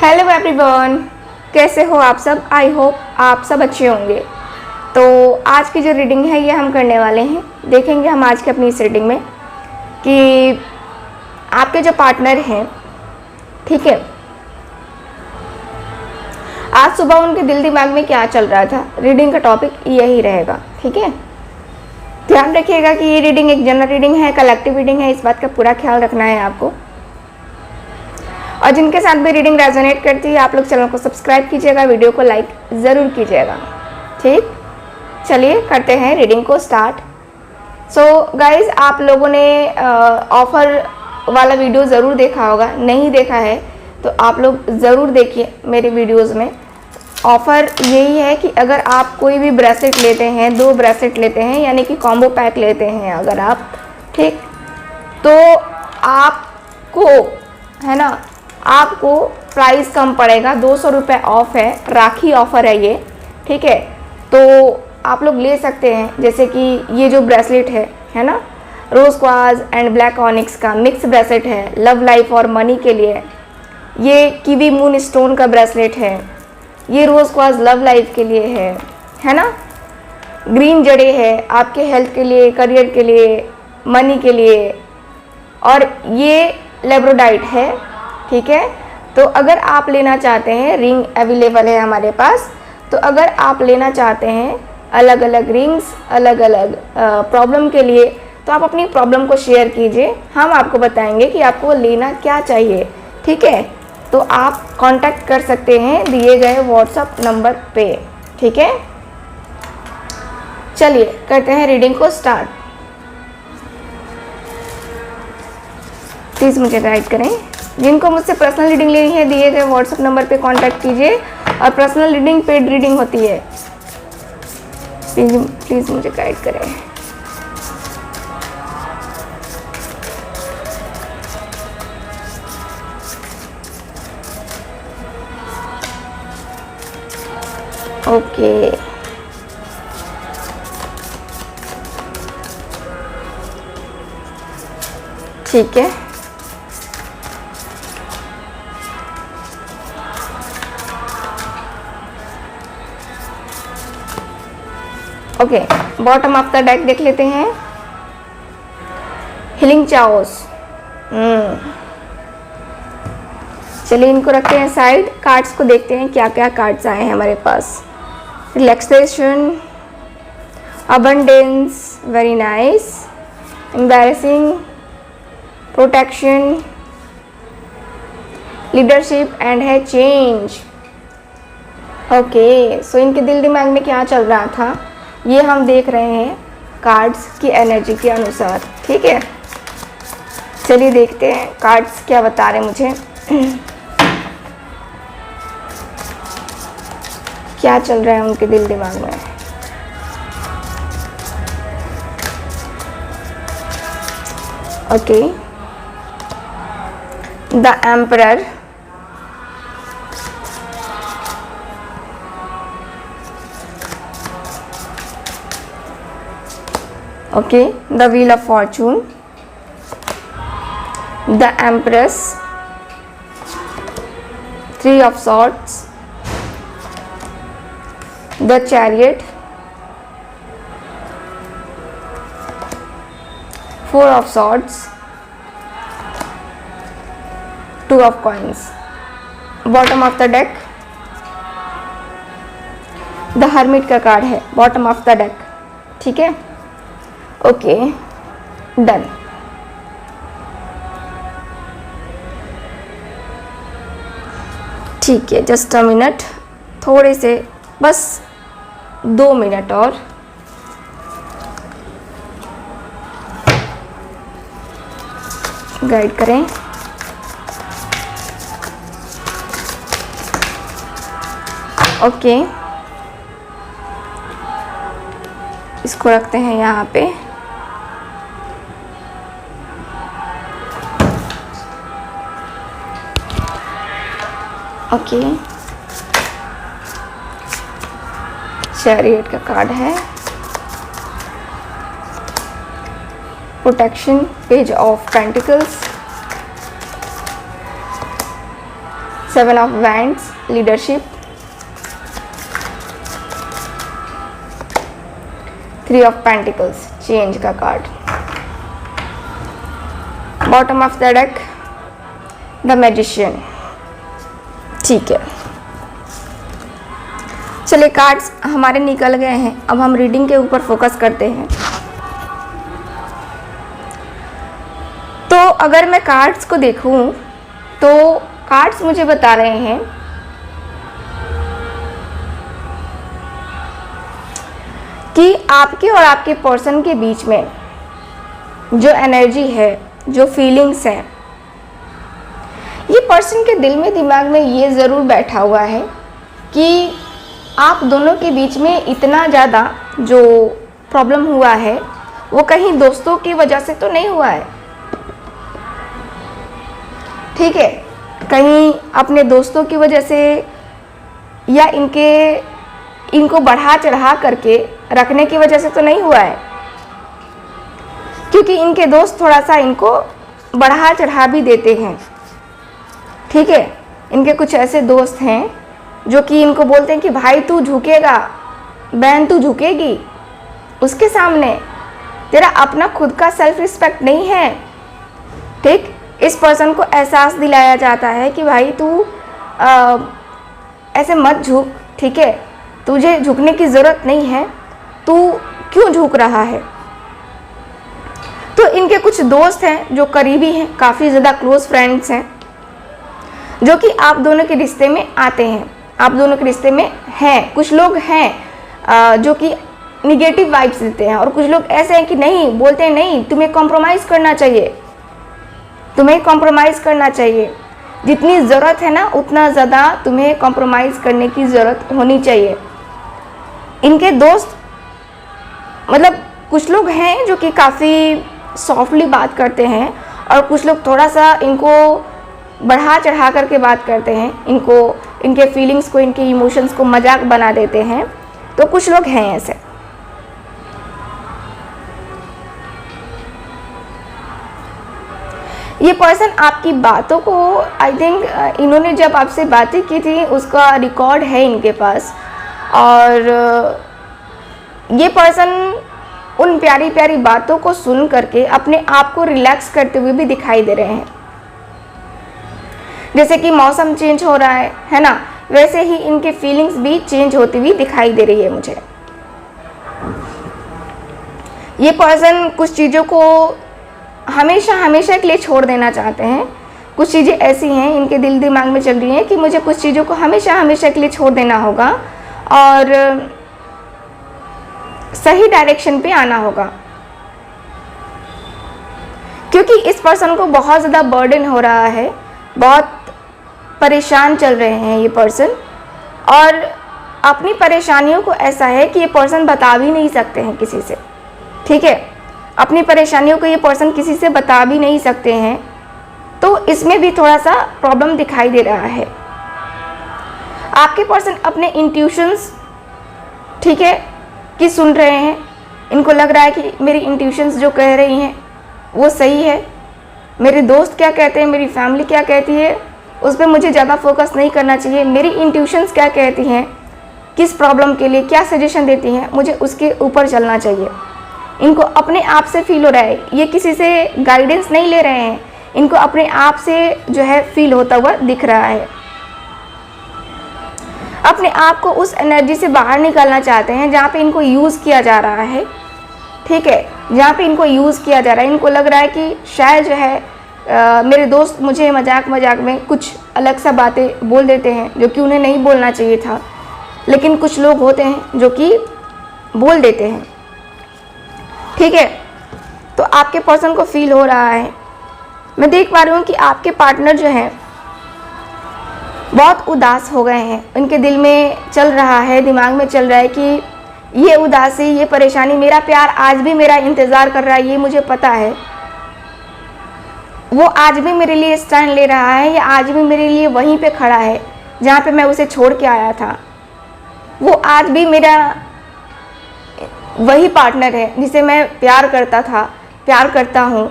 Hello everyone, कैसे हो आप सब। आई होप आप सब अच्छे होंगे। तो आज की जो रीडिंग है ये हम करने वाले हैं। देखेंगे हम आज की अपनी इस रीडिंग में कि आपके जो पार्टनर हैं, ठीक है, आज सुबह उनके दिल दिमाग में क्या चल रहा था। रीडिंग का टॉपिक यही रहेगा, ठीक है। ध्यान रखिएगा कि ये रीडिंग एक जनरल रीडिंग है, कलेक्टिव रीडिंग है, इस बात का पूरा ख्याल रखना है आपको। और जिनके साथ भी रीडिंग रेजोनेट करती है आप लोग चैनल को सब्सक्राइब कीजिएगा, वीडियो को लाइक ज़रूर कीजिएगा, ठीक। चलिए करते हैं रीडिंग को स्टार्ट। सो गाइज, आप लोगों ने ऑफ़र वाला वीडियो ज़रूर देखा होगा। नहीं देखा है तो आप लोग ज़रूर देखिए मेरे वीडियोज़ में। ऑफ़र यही है कि अगर आप कोई भी ब्रेसलेट लेते हैं, 2 ब्रेसलेट लेते हैं, यानी कि कॉम्बो पैक लेते हैं अगर आप, ठीक, तो आपको, है ना, आपको प्राइस कम पड़ेगा। 200 रुपये ऑफ है, राखी ऑफ़र है ये, ठीक है। तो आप लोग ले सकते हैं। जैसे कि ये जो ब्रेसलेट है ना, रोज़ क्वार्ट्ज एंड ब्लैक ऑनिक्स का मिक्स ब्रेसलेट है, लव लाइफ और मनी के लिए। ये कीवी मून स्टोन का ब्रेसलेट है, ये रोज़ क्वार्ट्ज लव लाइफ के लिए है ना। ग्रीन जड़े है आपके हेल्थ के लिए, करियर के लिए, मनी के लिए। और ये लेब्रोडाइट है, ठीक है। तो अगर आप लेना चाहते हैं, रिंग अवेलेबल है हमारे पास। तो अगर आप लेना चाहते हैं अलग अलग रिंग्स, अलग अलग प्रॉब्लम के लिए, तो आप अपनी प्रॉब्लम को शेयर कीजिए, हम आपको बताएंगे कि आपको लेना क्या चाहिए, ठीक है। तो आप कांटेक्ट कर सकते हैं दिए गए व्हाट्सएप नंबर पे, ठीक है। चलिए करते हैं रीडिंग को स्टार्ट। प्लीज़ मुझे गाइड करें। जिनको मुझसे पर्सनल रीडिंग लेनी है दिए गए व्हाट्सएप नंबर पे कांटेक्ट कीजिए। और पर्सनल रीडिंग पेड रीडिंग होती है। प्लीज़ मुझे गाइड करें। ओके, ठीक है। Okay, bottom of the deck देख लेते हैं। Healing chaos. चलिए इनको रखते हैं साइड। कार्ड्स को देखते हैं क्या क्या कार्ड्स आए हैं हमारे पास। Relaxation, abundance, very nice, embarrassing, protection, leadership and है चेंज। ओके, सो इनके दिल दिमाग में क्या चल रहा था ये हम देख रहे हैं कार्ड्स की एनर्जी के अनुसार, ठीक है। चलिए देखते हैं कार्ड्स क्या बता रहे हैं मुझे। क्या चल रहा है उनके दिल दिमाग में। Okay, the emperor, okay, the wheel of fortune, the empress, 3 of swords, the chariot, 4 of swords, 2 of coins. Bottom of the deck the hermit का कार्ड है, बॉटम ऑफ द डेक, ठीक है। Okay, done. ठीक है, just a minute, थोड़े से बस 2 minute और। गाइड करें। ओके, इसको रखते हैं यहाँ पे। ओके, चैरियट का कार्ड है, protection, page of pentacles, 7 of wands, leadership, 3 of pentacles, change का card, bottom of the deck, the magician. ठीक है, चलिए कार्ड्स हमारे निकल गए हैं, अब हम रीडिंग के ऊपर फोकस करते हैं। तो अगर मैं कार्ड्स को देखूं तो कार्ड्स मुझे बता रहे हैं कि आपके और आपके पर्सन के बीच में जो एनर्जी है, जो फीलिंग्स हैं, ये पर्सन के दिल में दिमाग में ये ज़रूर बैठा हुआ है कि आप दोनों के बीच में इतना ज़्यादा जो प्रॉब्लम हुआ है वो कहीं दोस्तों की वजह से तो नहीं हुआ है। ठीक है, कहीं अपने दोस्तों की वजह से या इनको बढ़ा चढ़ा करके रखने की वजह से तो नहीं हुआ है, क्योंकि इनके दोस्त थोड़ा सा इनको बढ़ा चढ़ा भी देते हैं। ठीक है, इनके कुछ ऐसे दोस्त हैं जो कि इनको बोलते हैं कि भाई तू झुकेगा, बहन तू झुकेगी, उसके सामने तेरा अपना खुद का सेल्फ रिस्पेक्ट नहीं है। ठीक, इस पर्सन को एहसास दिलाया जाता है कि भाई तू ऐसे मत झुक, ठीक है, तुझे झुकने की ज़रूरत नहीं है, तू क्यों झुक रहा है। तो इनके कुछ दोस्त हैं जो करीबी हैं, काफ़ी ज़्यादा क्लोज फ्रेंड्स हैं, जो कि आप दोनों के रिश्ते में आते हैं, आप दोनों के रिश्ते में हैं। कुछ लोग हैं जो कि निगेटिव वाइब्स देते हैं, और कुछ लोग ऐसे हैं कि नहीं, बोलते हैं नहीं, तुम्हें कॉम्प्रोमाइज़ करना चाहिए, तुम्हें कॉम्प्रोमाइज़ करना चाहिए, जितनी ज़रूरत है ना उतना ज़्यादा तुम्हें कॉम्प्रोमाइज़ करने की ज़रूरत होनी चाहिए। इनके दोस्त मतलब कुछ लोग हैं जो कि काफ़ी सॉफ्टली बात करते हैं, और कुछ लोग थोड़ा सा इनको बढ़ा चढ़ा करके बात करते हैं, इनके फीलिंग्स को, इनके इमोशंस को मजाक बना देते हैं। तो कुछ लोग हैं ऐसे। ये पर्सन आपकी बातों को, आई थिंक इन्होंने जब आपसे बातें की थी उसका रिकॉर्ड है इनके पास, और ये पर्सन उन प्यारी प्यारी बातों को सुन करके अपने आप को रिलैक्स करते हुए भी दिखाई दे रहे हैं। जैसे कि मौसम चेंज हो रहा है ना, वैसे ही इनके फीलिंग्स भी चेंज होती हुई दिखाई दे रही है मुझे। ये पर्सन कुछ चीज़ों को हमेशा हमेशा के लिए छोड़ देना चाहते हैं। कुछ चीज़ें ऐसी हैं इनके दिल दिमाग में चल रही हैं कि मुझे कुछ चीज़ों को हमेशा हमेशा के लिए छोड़ देना होगा और सही डायरेक्शन पे आना होगा, क्योंकि इस पर्सन को बहुत ज़्यादा बर्डन हो रहा है, बहुत परेशान चल रहे हैं ये पर्सन, और अपनी परेशानियों को ऐसा है कि ये पर्सन बता भी नहीं सकते हैं किसी से। ठीक है, अपनी परेशानियों को ये पर्सन किसी से बता भी नहीं सकते हैं, तो इसमें भी थोड़ा सा प्रॉब्लम दिखाई दे रहा है। आपके पर्सन अपने इंट्यूशंस, ठीक है, कि सुन रहे हैं, इनको लग रहा है कि मेरी इंट्यूशंस जो कह रही हैं वो सही है, मेरे दोस्त क्या कहते हैं, मेरी फैमिली क्या कहती है, उस पर मुझे ज़्यादा फोकस नहीं करना चाहिए, मेरी इंट्यूशंस क्या कहती हैं, किस प्रॉब्लम के लिए क्या सजेशन देती हैं, मुझे उसके ऊपर चलना चाहिए। इनको अपने आप से फील हो रहा है, ये किसी से गाइडेंस नहीं ले रहे हैं, इनको अपने आप से जो है फील होता हुआ दिख रहा है। अपने आप को उस एनर्जी से बाहर निकालना चाहते हैं जहाँ पे इनको यूज़ किया जा रहा है। ठीक है, जहाँ पे इनको यूज़ किया जा रहा है, इनको लग रहा है कि शायद जो है मेरे दोस्त मुझे मजाक में कुछ अलग सा बातें बोल देते हैं जो कि उन्हें नहीं बोलना चाहिए था, लेकिन कुछ लोग होते हैं जो कि बोल देते हैं। ठीक है, तो आपके पर्सन को फील हो रहा है, मैं देख पा रही हूँ कि आपके पार्टनर जो हैं बहुत उदास हो गए हैं। उनके दिल में चल रहा है, दिमाग में चल रहा है कि ये उदासी, ये परेशानी, मेरा प्यार आज भी मेरा इंतज़ार कर रहा है, ये मुझे पता है। वो आज भी मेरे लिए स्टैंड ले रहा है, या आज भी मेरे लिए वहीं पे खड़ा है जहाँ पे मैं उसे छोड़ के आया था। वो आज भी मेरा वही पार्टनर है जिसे मैं प्यार करता था, प्यार करता हूँ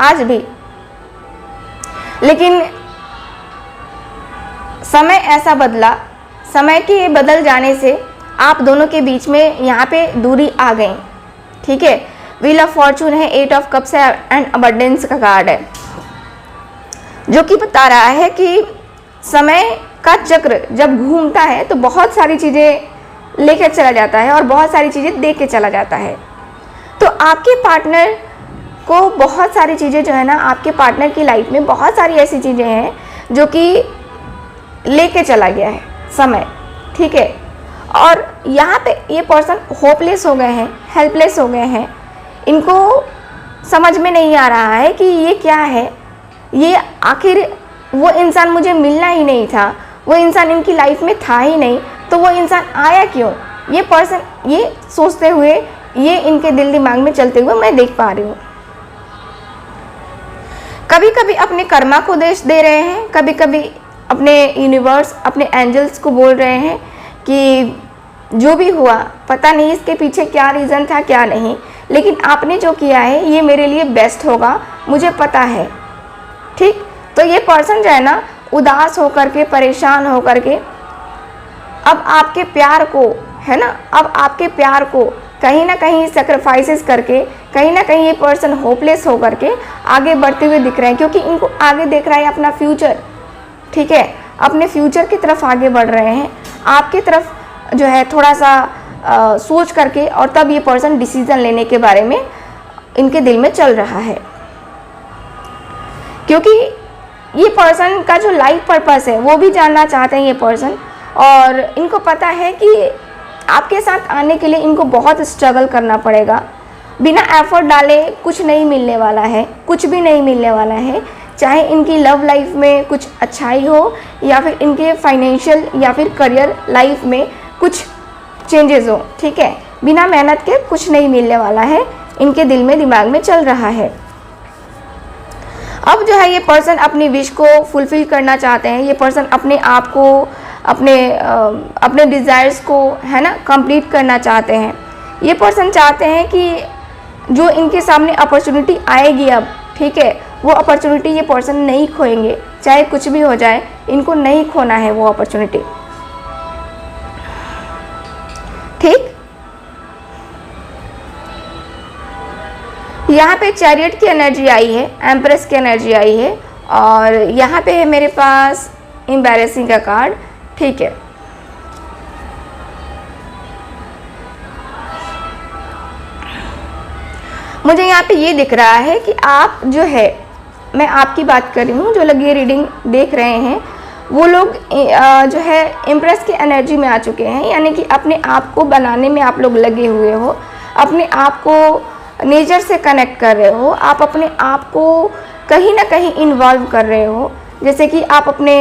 आज भी। लेकिन समय ऐसा बदला, समय के बदल जाने से आप दोनों के बीच में यहाँ पे दूरी आ गई, ठीक है। व्हील ऑफ फॉर्चून है, 8 ऑफ कप्स है एंड अबंडेंस का कार्ड है, जो कि बता रहा है कि समय का चक्र जब घूमता है तो बहुत सारी चीज़ें लेकर चला जाता है और बहुत सारी चीज़ें दे के चला जाता है। तो आपके पार्टनर को बहुत सारी चीज़ें जो है ना, आपके पार्टनर की लाइफ में बहुत सारी ऐसी चीज़ें हैं जो कि लेके चला गया है समय, ठीक है। और यहाँ पे ये पर्सन होपलेस हो गए हैं, हेल्पलेस हो गए हैं, इनको समझ में नहीं आ रहा है कि ये क्या है, ये आखिर वो इंसान मुझे मिलना ही नहीं था, वो इंसान इनकी लाइफ में था ही नहीं, तो वो इंसान आया क्यों। ये पर्सन ये सोचते हुए, ये इनके दिल दिमाग में चलते हुए मैं देख पा रही हूँ। कभी कभी अपने कर्मा को देश दे रहे हैं, कभी कभी अपने यूनिवर्स, अपने एंजल्स को बोल रहे हैं कि जो भी हुआ पता नहीं इसके पीछे क्या रीज़न था क्या नहीं, लेकिन आपने जो किया है ये मेरे लिए बेस्ट होगा, मुझे पता है, ठीक। तो ये पर्सन जो है ना, उदास होकर के, परेशान होकर के अब आपके प्यार को, है ना, अब आपके प्यार को कहीं ना कहीं सेक्रीफाइसेस करके, कहीं ना कहीं ये पर्सन होपलेस होकर के आगे बढ़ते हुए दिख रहे हैं, क्योंकि इनको आगे देख रहा है अपना फ्यूचर, ठीक है। अपने फ्यूचर की तरफ आगे बढ़ रहे हैं, आपकी तरफ जो है थोड़ा सा सोच करके, और तब ये पर्सन डिसीजन लेने के बारे में इनके दिल में चल रहा है, क्योंकि ये पर्सन का जो लाइफ पर्पस है वो भी जानना चाहते हैं ये पर्सन। और इनको पता है कि आपके साथ आने के लिए इनको बहुत स्ट्रगल करना पड़ेगा, बिना एफर्ट डाले कुछ नहीं मिलने वाला है, कुछ भी नहीं मिलने वाला है। चाहे इनकी लव लाइफ में कुछ अच्छाई हो, या फिर इनके फाइनेंशियल या फिर करियर लाइफ में कुछ चेंजेस हो, ठीक है, बिना मेहनत के कुछ नहीं मिलने वाला है, इनके दिल में दिमाग में चल रहा है। अब जो है ये पर्सन अपनी विश को फुलफिल करना चाहते हैं, ये पर्सन अपने आप को, अपने डिज़ायर्स को, है ना, कंप्लीट करना चाहते हैं। ये पर्सन चाहते हैं कि जो इनके सामने अपॉर्चुनिटी आएगी अब, ठीक है, वो अपॉर्चुनिटी ये पर्सन नहीं खोएंगे, चाहे कुछ भी हो जाए, इनको नहीं खोना है वो अपॉर्चुनिटी, ठीक। यहाँ पे चैरियट की एनर्जी आई है, एम्प्रेस की एनर्जी आई है, और यहाँ पे है मेरे पास एम्बैरेसिंग का कार्ड, ठीक है। मुझे यहाँ पे ये दिख रहा है कि आप जो है, मैं आपकी बात कर रही हूँ, जो लोग ये रीडिंग देख रहे हैं वो लोग जो है इम्प्रेस की एनर्जी में आ चुके हैं, यानी कि अपने आप को बनाने में आप लोग लगे हुए हो, अपने आप को नेचर से कनेक्ट कर रहे हो, आप अपने आप को कहीं ना कहीं इन्वॉल्व कर रहे हो। जैसे कि आप अपने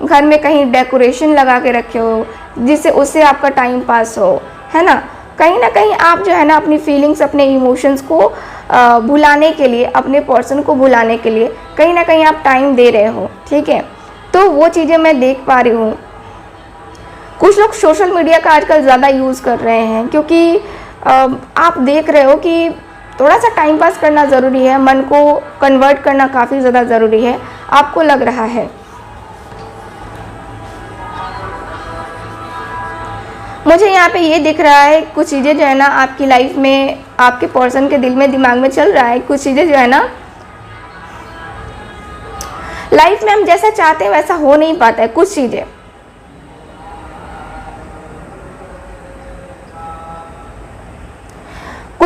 घर में कहीं डेकोरेशन लगा के रखे हो, जिससे उससे आपका टाइम पास हो, है ना। कहीं ना कहीं आप जो है ना अपनी फीलिंग्स, अपने इमोशंस को भुलाने के लिए, अपने पर्सन को भुलाने के लिए कहीं ना कहीं आप टाइम दे रहे हो, ठीक है। तो वो चीज़ें मैं देख पा रही हूँ। कुछ लोग सोशल मीडिया का आजकल ज़्यादा यूज़ कर रहे हैं, क्योंकि आप देख रहे हो कि थोड़ा सा टाइम पास करना ज़रूरी है, मन को कन्वर्ट करना काफ़ी ज़्यादा ज़रूरी है, आपको लग रहा है। मुझे यहाँ पे ये दिख रहा है कुछ चीज़ें जो है ना आपकी लाइफ में, आपके पर्सन के दिल में, दिमाग में चल रहा है, कुछ चीज़ें जो है ना लाइफ में हम जैसा चाहते हैं वैसा हो नहीं पाता है। कुछ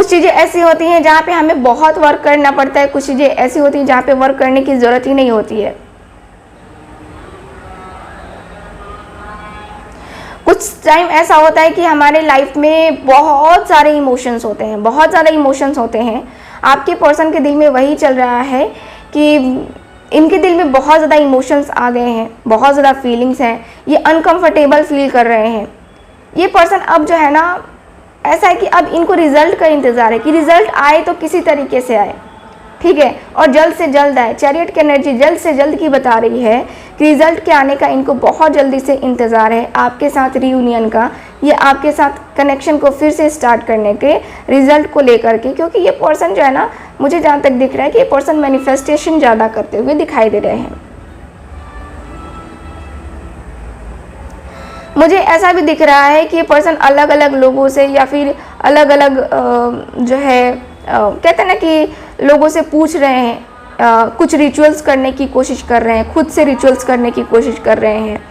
चीज़ें ऐसी होती हैं जहाँ पे हमें बहुत वर्क करना पड़ता है, कुछ चीज़ें ऐसी होती हैं जहाँ पे वर्क करने की ज़रूरत ही नहीं होती है। कुछ टाइम ऐसा होता है कि हमारे लाइफ में बहुत सारे इमोशंस होते हैं, बहुत ज़्यादा इमोशंस होते हैं। आपके पर्सन के दिल में वही चल रहा है कि इनके दिल में बहुत ज़्यादा इमोशंस आ गए हैं, बहुत ज़्यादा फीलिंग्स हैं, ये अनकंफर्टेबल फील कर रहे हैं। ये पर्सन अब जो है ना ऐसा है कि अब इनको रिजल्ट का इंतज़ार है कि रिजल्ट आए तो किसी तरीके से आए, ठीक है, और जल्द से जल्द आए। चैरियट की एनर्जी जल्द से जल्द की बता रही है कि रिजल्ट के आने का इनको बहुत जल्दी से इंतज़ार है, आपके साथ रियूनियन का, ये आपके साथ कनेक्शन को फिर से स्टार्ट करने के रिजल्ट को लेकर के। क्योंकि ये पर्सन जो है ना, मुझे जहाँ तक दिख रहा है कि ये पर्सन मैनिफेस्टेशन ज़्यादा करते हुए दिखाई दे रहे हैं। मुझे ऐसा भी दिख रहा है कि ये पर्सन अलग अलग लोगों से या फिर अलग अलग जो है कहते हैं ना कि लोगों से पूछ रहे हैं, कुछ रिचुअल्स करने की कोशिश कर रहे हैं, खुद से रिचुअल्स करने की कोशिश कर रहे हैं।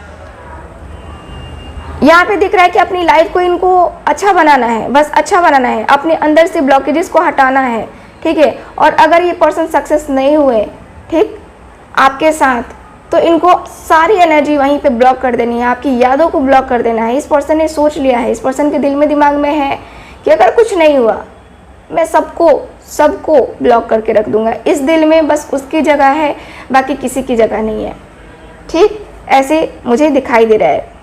यहाँ पे दिख रहा है कि अपनी लाइफ को इनको अच्छा बनाना है, बस अच्छा बनाना है, अपने अंदर से ब्लॉकेजेस को हटाना है, ठीक है। और अगर ये पर्सन सक्सेस नहीं हुए, ठीक, आपके साथ, तो इनको सारी एनर्जी वहीं पे ब्लॉक कर देनी है, आपकी यादों को ब्लॉक कर देना है। इस पर्सन ने सोच लिया है, इस पर्सन के दिल में दिमाग में है कि अगर कुछ नहीं हुआ मैं सबको ब्लॉक करके रख दूंगा, इस दिल में बस उसकी जगह है, बाकी किसी की जगह नहीं है, ठीक, ऐसे मुझे दिखाई दे रहा है।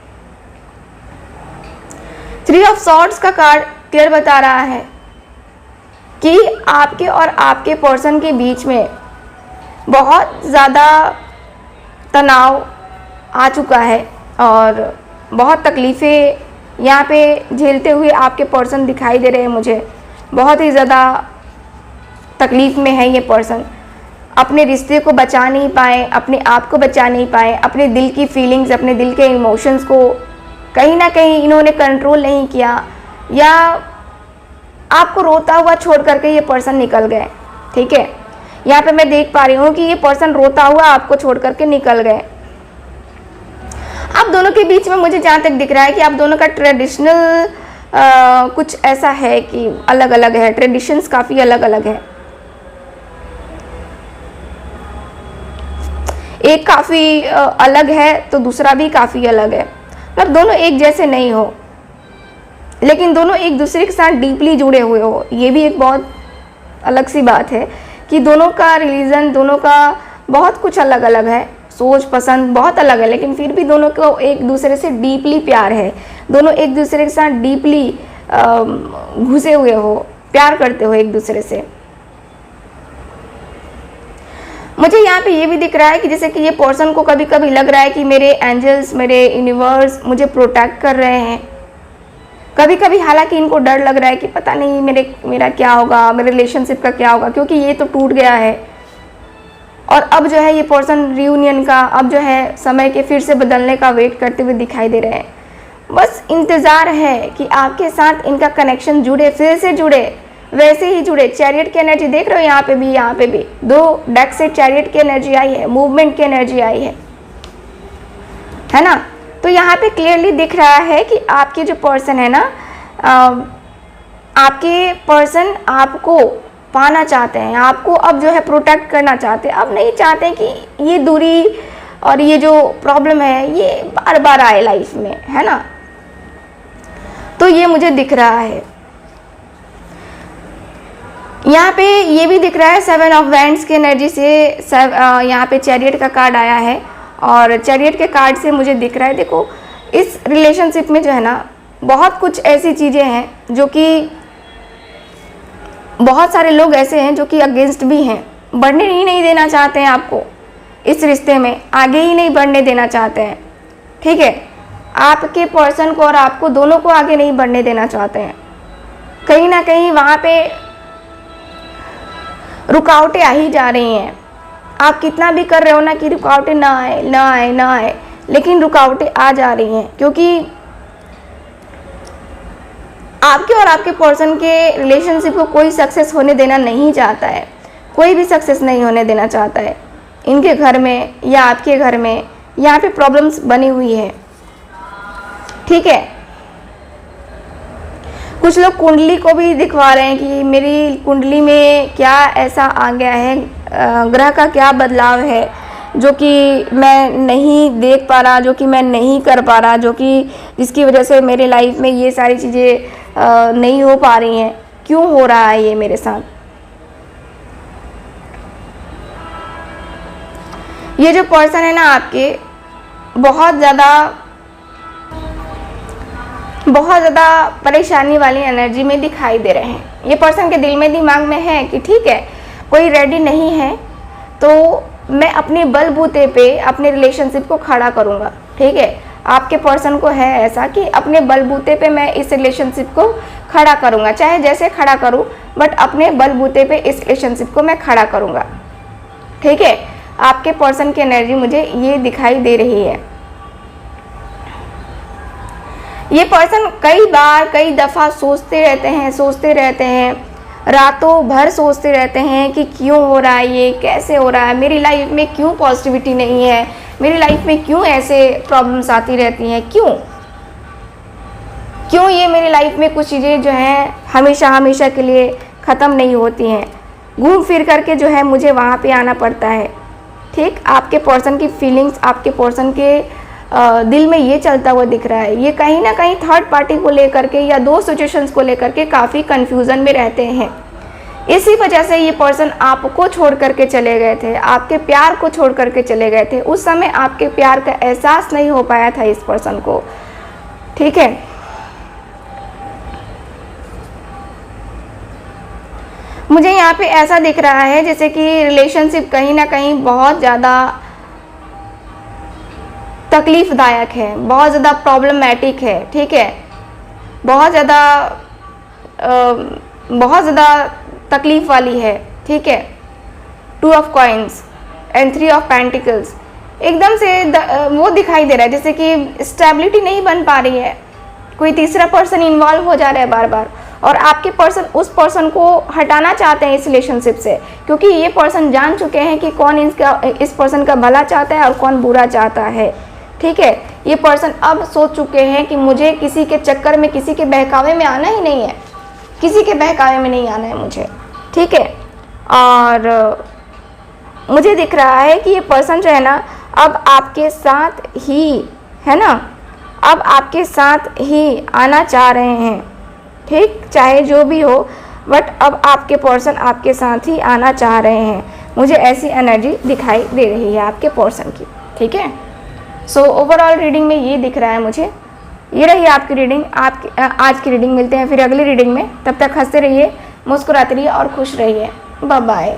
3 ऑफ सॉर्ड्स का कार्ड क्लियर बता रहा है कि आपके और आपके पर्सन के बीच में बहुत ज़्यादा तनाव आ चुका है और बहुत तकलीफ़ें यहाँ पे झेलते हुए आपके पर्सन दिखाई दे रहे हैं मुझे। बहुत ही ज़्यादा तकलीफ़ में है ये पर्सन, अपने रिश्ते को बचा नहीं पाए, अपने आप को बचा नहीं पाए, अपने दिल की फीलिंग्स, अपने दिल के इमोशंस को कहीं ना कहीं इन्होंने कंट्रोल नहीं किया, या आपको रोता हुआ छोड़ करके ये पर्सन निकल गए, ठीक है। यहाँ पे मैं देख पा रही हूँ कि ये पर्सन रोता हुआ आपको छोड़ करके निकल गए। आप दोनों के बीच में मुझे जहाँ तक दिख रहा है कि आप दोनों का ट्रेडिशनल कुछ ऐसा है कि अलग अलग है, ट्रेडिशंस काफ़ी अलग अलग है। एक काफ़ी अलग है तो दूसरा भी काफ़ी अलग है, मतलब दोनों एक जैसे नहीं हो, लेकिन दोनों एक दूसरे के साथ डीपली जुड़े हुए हो। ये भी एक बहुत अलग सी बात है कि दोनों का रिलीजन, दोनों का बहुत कुछ अलग अलग है, सोच पसंद बहुत अलग है, लेकिन फिर भी दोनों को एक दूसरे से डीपली प्यार है, दोनों एक दूसरे के साथ डीपली घुसे हुए हो, प्यार करते हो एक दूसरे से। मुझे यहाँ पे ये भी दिख रहा है कि जैसे कि ये पर्सन को कभी कभी लग रहा है कि मेरे एंजल्स, मेरे यूनिवर्स मुझे प्रोटेक्ट कर रहे हैं। कभी कभी हालांकि इनको डर लग रहा है कि पता नहीं मेरा क्या होगा, मेरे रिलेशनशिप का क्या होगा, क्योंकि ये तो टूट गया है और अब जो है ये पर्सन रियूनियन का, अब जो है समय के फिर से बदलने का वेट करते हुए दिखाई दे रहे हैं। बस इंतज़ार है कि आपके साथ इनका कनेक्शन जुड़े, फिर से जुड़े, वैसे ही जुड़े। चैरियट की एनर्जी देख रहे हो, यहाँ पे भी 2 डेक से चैरियट की एनर्जी आई है, मूवमेंट की एनर्जी आई है ना। तो यहाँ पे क्लियरली दिख रहा है कि आपके जो पर्सन है ना, आपके पर्सन आपको पाना चाहते हैं, आपको अब जो है प्रोटेक्ट करना चाहते हैं। अब नहीं चाहते कि ये दूरी और ये जो प्रॉब्लम है ये बार बार आए लाइफ में, है ना। तो ये मुझे दिख रहा है। यहाँ पे ये भी दिख रहा है 7 ऑफ वैंड्स की एनर्जी से यहाँ पे चैरियट का कार्ड आया है, और चैरियट के कार्ड से मुझे दिख रहा है, देखो इस रिलेशनशिप में जो है ना बहुत कुछ ऐसी चीज़ें हैं जो कि बहुत सारे लोग ऐसे हैं जो कि अगेंस्ट भी हैं, बढ़ने ही नहीं देना चाहते हैं आपको इस रिश्ते में, आगे ही नहीं बढ़ने देना चाहते हैं, ठीक है। आपके पर्सन को और आपको दोनों को आगे नहीं बढ़ने देना चाहते हैं। कहीं ना कहीं वहाँ पे रुकावटें आ ही जा रही हैं। आप कितना भी कर रहे हो ना कि रुकावटें ना आए, लेकिन रुकावटें आ जा रही हैं, क्योंकि आपके और आपके पर्सन के रिलेशनशिप को कोई सक्सेस होने देना नहीं चाहता है, कोई भी सक्सेस नहीं होने देना चाहता है। इनके घर में या आपके घर में यहाँ पे प्रॉब्लम्स बनी हुई है, ठीक है। कुछ लोग कुंडली को भी दिखवा रहे हैं कि मेरी कुंडली में क्या ऐसा आ गया है, ग्रह का क्या बदलाव है जो कि मैं नहीं देख पा रहा, जो कि मैं नहीं कर पा रहा, जो कि जिसकी वजह से मेरे लाइफ में ये सारी चीज़ें नहीं हो पा रही हैं। क्यों हो रहा है ये मेरे साथ? ये जो पर्सन है ना आपके, बहुत ज़्यादा परेशानी वाली एनर्जी में दिखाई दे रहे हैं। ये पर्सन के दिल में दिमाग में है कि ठीक है कोई रेडी नहीं है तो मैं अपने बलबूते पे अपने रिलेशनशिप को खड़ा करूँगा, ठीक है। आपके पर्सन को है ऐसा कि अपने बलबूते पे मैं इस रिलेशनशिप को खड़ा करूँगा, चाहे जैसे खड़ा करूँ, बट अपने बलबूते पे इस रिलेशनशिप को मैं खड़ा करूँगा, ठीक है। आपके पर्सन की एनर्जी मुझे ये दिखाई दे रही है। ये पर्सन कई बार कई दफ़ा सोचते रहते हैं, रातों भर सोचते रहते हैं कि क्यों हो रहा है, ये कैसे हो रहा है, मेरी लाइफ में क्यों पॉजिटिविटी नहीं है, मेरी लाइफ में क्यों ऐसे प्रॉब्लम्स आती रहती हैं, क्यों ये मेरी लाइफ में कुछ चीज़ें जो हैं हमेशा के लिए ख़त्म नहीं होती हैं, घूम फिर करके जो है मुझे वहाँ पे आना पड़ता है। ठीक, आपके पर्सन की फीलिंग्स, आपके पर्सन के दिल में ये चलता हुआ दिख रहा है। ये कहीं ना कहीं थर्ड पार्टी को लेकर के या दो सिचुएशंस को लेकर के काफ़ी कंफ्यूजन में रहते हैं। इसी वजह से ये पर्सन आपको छोड़ करके चले गए थे, आपके प्यार को छोड़ करके चले गए थे। उस समय आपके प्यार का एहसास नहीं हो पाया था इस पर्सन को। ठीक है, मुझे यहाँ पे ऐसा दिख रहा है जैसे कि रिलेशनशिप कहीं ना कहीं बहुत ज़्यादा तकलीफ़दायक है, बहुत ज़्यादा प्रॉब्लमैटिक है। ठीक है, बहुत ज़्यादा तकलीफ़ वाली है। ठीक है, 2 of coins and 3 of pentacles, एकदम से वो दिखाई दे रहा है जैसे कि स्टेबिलिटी नहीं बन पा रही है, कोई तीसरा पर्सन इन्वॉल्व हो जा रहा है बार बार, और आपके पर्सन उस पर्सन को हटाना चाहते हैं इस रिलेशनशिप से, क्योंकि ये पर्सन जान चुके हैं कि कौन इस पर्सन का भला चाहता है और कौन बुरा चाहता है। ठीक है, ये पर्सन अब सोच चुके हैं कि मुझे किसी के चक्कर में, किसी के बहकावे में आना ही नहीं है, किसी के बहकावे में नहीं आना है मुझे। ठीक है, और मुझे दिख रहा है कि ये पर्सन जो है ना अब आपके साथ ही, है ना, अब आपके साथ ही आना चाह रहे हैं। ठीक, चाहे जो भी हो, बट अब आपके पर्सन आपके साथ ही आना चाह रहे हैं। मुझे ऐसी एनर्जी दिखाई दे रही है आपके पर्सन की। ठीक है, सो ओवरऑल रीडिंग में ये दिख रहा है मुझे। ये रही आपकी रीडिंग, आज की रीडिंग। मिलते हैं फिर अगली रीडिंग में, तब तक हंसते रहिए, मुस्कुराते रहिए और खुश रहिए। Bye bye.